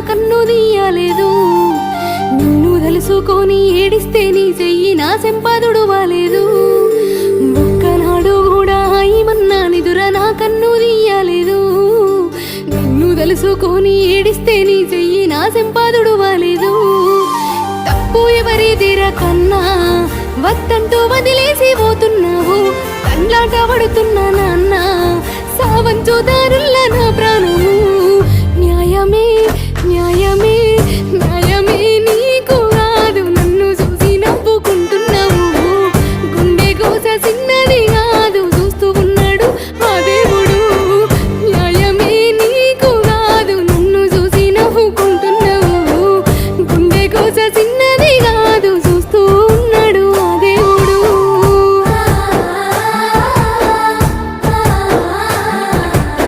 కన్ను తీయలేదు. నిన్ను తెలుసుకొని ఏడిస్తే నీ చెయ్యి నా చెంపాదుడు వాలేదు. ఒక్కనాడు కూడా ఏమన్నా నిదుర నా కన్ను తీయలేదు. నిన్ను తెలుసుకొని ఏడిస్తే నీ చెయ్యి నా చెంపాదుడు వాలేదు. తప్పు ఎవరిదిర కన్నా వద్దంటూ వదిలేసి పోతున్నావు. కండ్లాట పడుతున్నా నాన్న సావంచు దారుల్లా నా ప్రాణము. న్యాయమే న్యాయమే న్యాయమే నీ